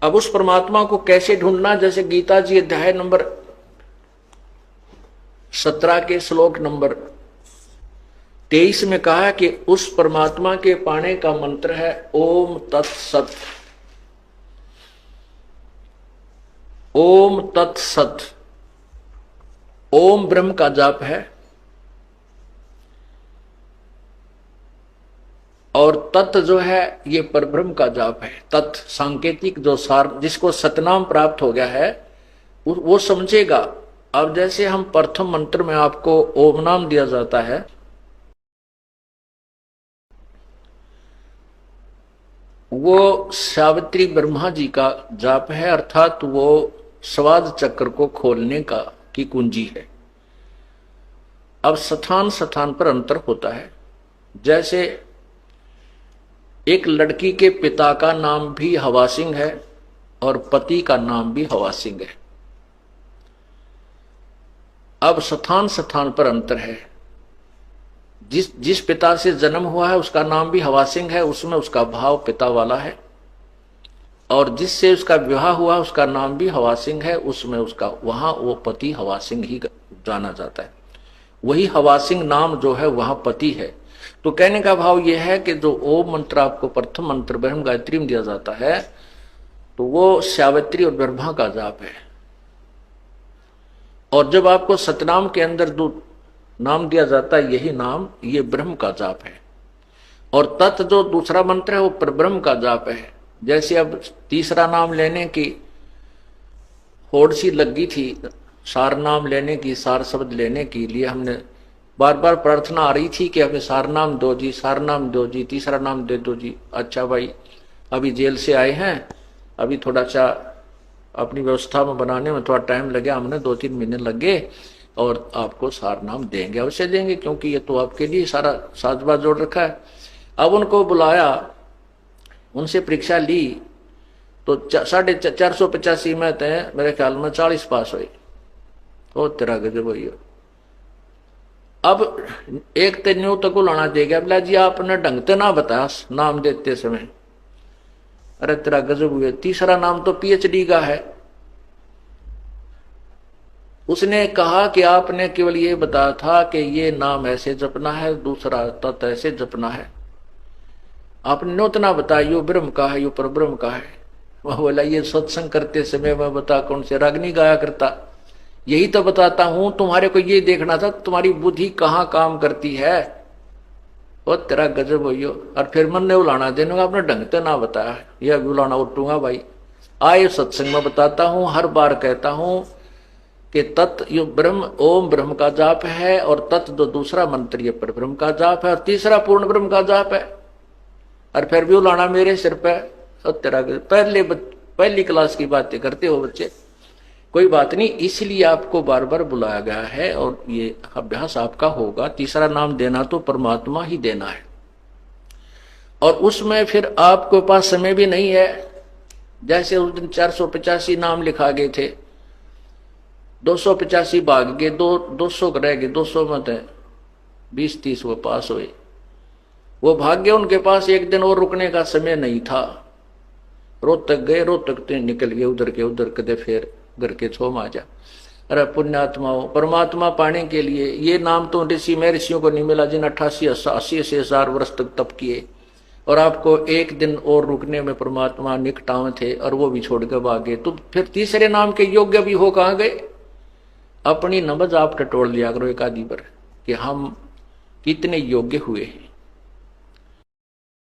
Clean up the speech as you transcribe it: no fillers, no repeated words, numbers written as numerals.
अब उस परमात्मा को कैसे ढूंढना, जैसे गीता जी अध्याय नंबर 17 के श्लोक नंबर 23 में कहा कि उस परमात्मा के पाने का मंत्र है ओम तत्सत। ओम तत्सत, ओम ब्रह्म का जाप है और तत् जो है ये परब्रह्म का जाप है। तत् सांकेतिक जो सार, जिसको सतनाम प्राप्त हो गया है वो समझेगा। अब जैसे हम प्रथम मंत्र में आपको ओम नाम दिया जाता है, वो सावित्री ब्रह्मा जी का जाप है, अर्थात वो स्वाद चक्र को खोलने का की कुंजी है। अब स्थान स्थान पर अंतर होता है। जैसे एक लड़की के पिता का नाम भी हवा सिंह है और पति का नाम भी हवा सिंह है। अब स्थान स्थान पर अंतर है। जिस पिता से जन्म हुआ है उसका नाम भी हवा सिंह है, उसमें उसका भाव पिता वाला है, और जिससे उसका विवाह हुआ उसका नाम भी हवा सिंह है, उसमें उसका वहां वो पति हवा सिंह ही जाना जाता है। वही हवा सिंह नाम जो है वहां पति है। तो कहने का भाव यह है कि जो ओम मंत्र आपको प्रथम मंत्र ब्रह्म गायत्री में दिया जाता है तो वो सावित्री और ब्रह्मा का जाप है। और जब आपको सतनाम के अंदर जो नाम दिया जाता है यही नाम ये ब्रह्म का जाप है। और तत् जो दूसरा मंत्र है वो परब्रह्म का जाप है। जैसे अब तीसरा नाम लेने की होड़ सी लगी थी, सार नाम लेने की, सार शब्द लेने के लिए हमने बार बार प्रार्थना आ रही थी कि हमें सार नाम दो जी, सार नाम दो जी, तीसरा नाम दे दो जी। अच्छा भाई, अभी जेल से आए हैं, अभी थोड़ा सा अपनी व्यवस्था में बनाने में थोड़ा टाइम लगे, हमने 2-3 महीने लगे और आपको सार नाम देंगे, अवश्य देंगे, क्योंकि ये तो आपके लिए सारा साजबाज जोड़ रखा है। अब उनको बुलाया, उनसे परीक्षा ली तो 485 में तय मेरे ख्याल में 40 पास हुई। ओ तेरा गजब हुई। अब एक तेन्यू तक लाना देगा, बोला जी आपने ढंग से ना बताया नाम देते समय। अरे तेरा गजब हुए, तीसरा नाम तो पीएचडी का है। उसने कहा कि आपने केवल ये बताया था कि ये नाम ऐसे जपना है, दूसरा तत् ऐसे जपना है, आपने उतना बताया यो ब्रह्म का है, यो परब्रह्म का है। वह बोला ये सत्संग करते समय मैं बता कौन से राग नहीं गाया करता, यही तो बताता हूं, तुम्हारे को ये देखना था तुम्हारी बुद्धि कहाँ काम करती है। वो तेरा गजब हो। और फिर मन ने उलाना देने आपने ढंग से ना बताया, यह भी उलाना उठूंगा भाई। आए सत्संग में बताता हूं, हर बार कहता हूं कि तत् यो ब्रह्म ओम ब्रह्म का जाप है और तत् जो दूसरा मंत्र ये पर ब्रह्म का जाप है और तीसरा पूर्ण ब्रह्म का जाप है। और फिर भी उलाना मेरे सिर पे। और तेरा पहली क्लास की बातें करते हो बच्चे, कोई बात नहीं, इसलिए आपको बार बार बुलाया गया है और ये अभ्यास आपका होगा। तीसरा नाम देना तो परमात्मा ही देना है और उसमें फिर आपके पास समय भी नहीं है। जैसे उस दिन 485 नाम लिखा गए थे, 285 भाग गए, 200 रह गए, 200 में थे 20-30 वो पास हुए, वो भाग्य उनके पास एक दिन और रुकने का समय नहीं था। रोहतक गए, रोहतक निकल गए उधर के उधर, कदे फिर घर के छो माजा। अरे पुण्यात्माओं, परमात्मा पाने के लिए ये नाम तो ऋषि महर्षियों को नहीं मिला जिन 88-80 वर्ष तक तप किए, और आपको एक दिन और रुकने में परमात्मा निकटाव थे और वो भी छोड़ कर भागे। तो फिर तीसरे नाम के योग्य भी हो कहाँ गए? अपनी नबज आप टटोल लिया करो एक आदि पर कि हम कितने योग्य हुए हैं।